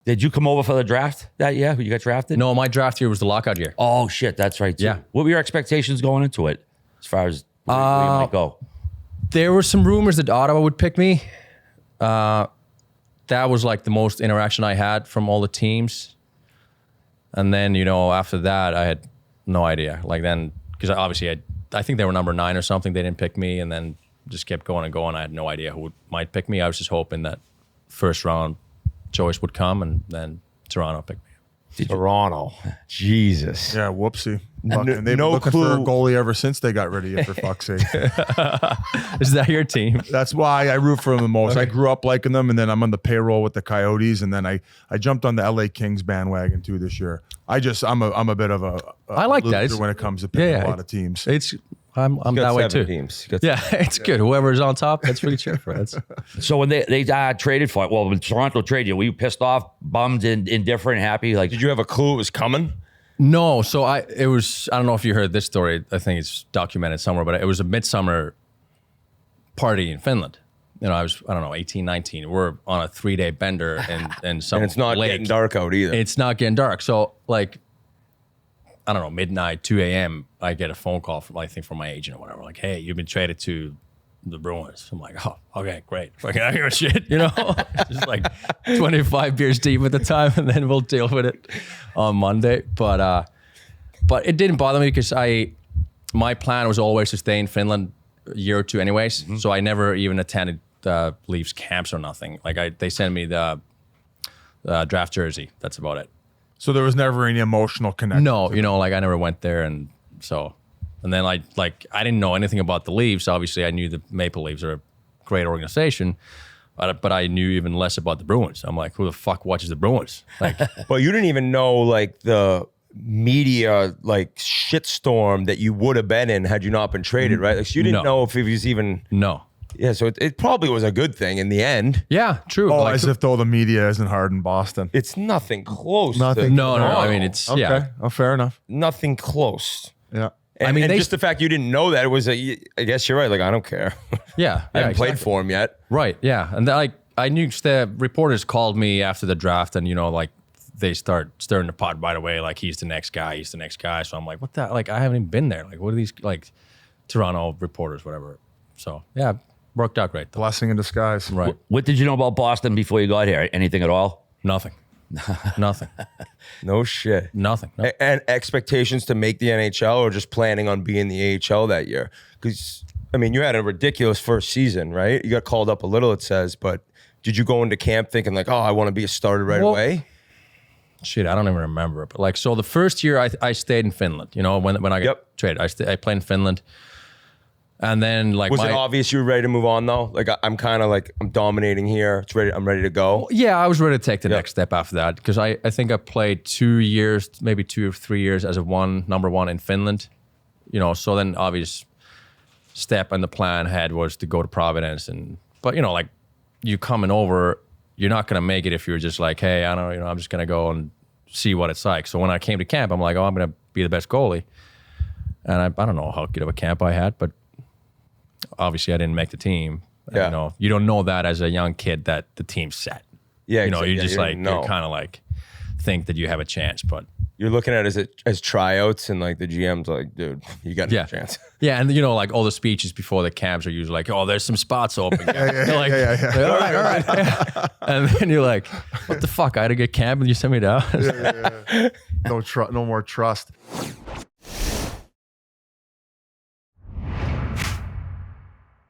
Did you come over for the draft that year? You got drafted? No, my draft year was the lockout year. Oh, shit. That's right, too. Yeah. What were your expectations going into it as far as where you might go? There were some rumors that Ottawa would pick me. That was like the most interaction I had from all the teams. And then, after that, I had no idea. Like then, because obviously I think they were number 9 or something. They didn't pick me, and then just kept going and going. I had no idea who might pick me. I was just hoping that first round choice would come, and then Toronto picked me. Toronto. Jesus. Yeah, whoopsie. They've been looking for a goalie ever since they got rid of you, for fuck's sake. Is that your team? That's why I root for them the most. Okay. I grew up liking them, and then I'm on the payroll with the Coyotes, and then I jumped on the LA Kings bandwagon too this year. I'm a bit of a I like that when it comes to picking a lot of teams. I'm that way too. Teams. It's good. Whoever's on top, that's what you cheer for. So when they traded for it, well, when Toronto traded you, were you pissed off, bummed, indifferent, happy? Like, did you have a clue it was coming? No. So I don't know if you heard this story. I think it's documented somewhere, but it was a midsummer party in Finland. I was, 18, 19. We're on a 3-day bender in some and it's not lake. getting dark out either. It's not getting dark. So like, I don't know, midnight, 2 a.m., I get a phone call from my agent or whatever. Like, hey, you've been traded to the Bruins. I'm like, oh, okay, great. Fucking out here shit, Just like 25 beers deep at the time, and then we'll deal with it on Monday. But it didn't bother me because my plan was always to stay in Finland a year or two anyways. Mm-hmm. So I never even attended Leafs camps or nothing. Like they sent me the draft jersey. That's about it. So there was never any emotional connection. No, like I never went there, and then I didn't know anything about the Leafs. Obviously, I knew the Maple Leafs are a great organization, but I knew even less about the Bruins. I'm like, who the fuck watches the Bruins? Like, but you didn't even know like the media like shitstorm that you would have been in had you not been traded, right? Like, so you didn't know if it was even no. Yeah, so it probably was a good thing in the end. Yeah, true. Oh, as if though the media isn't hard in Boston. It's nothing close. Nothing. No. I mean, it's okay. Yeah. Oh, fair enough. Nothing close. Yeah. And, and just the fact you didn't know that, it was I guess you're right. Like, I don't care. Yeah. I haven't played for him yet. Right. Yeah. And I knew the reporters called me after the draft, and like they start stirring the pot right away. Like, he's the next guy. So I'm like, what the? Like, I haven't even been there. Like, what are these like Toronto reporters, whatever? So yeah. Worked out great. Blessing in disguise. Right. What did you know about Boston before you got here? Anything at all? Nothing. No shit. Nothing. No. And expectations to make the NHL, or just planning on being the AHL that year? Because, you had a ridiculous first season, right? You got called up a little, it says, but did you go into camp thinking like, oh, I want to be a starter right away? Shit, I don't even remember. But so the first year I stayed in Finland, when I got traded. I played in Finland. And then was it obvious you were ready to move on though? Like, I'm kind of like, I'm dominating here. I'm ready to go. Yeah, I was ready to take the next step after that, because I think I played 2 years, maybe 2 or 3 years as number one in Finland. So then obvious step and the plan ahead was to go to Providence, but you coming over, you're not gonna make it if you're just like, hey, I don't know, I'm just gonna go and see what it's like. So when I came to camp, I'm like, oh, I'm gonna be the best goalie, and I don't know how good of a camp I had, but obviously I didn't make the team. Yeah. You don't know that as a young kid that the team's set. Yeah, you just you kind of like think that you have a chance, but you're looking at it as tryouts, and like the GM's like, dude, you got a chance. Yeah, and like all the speeches before the camps are usually like, oh, there's some spots open. Yeah. All right. And then you're like, what the fuck? I had to get camp and you sent me down. No more trust.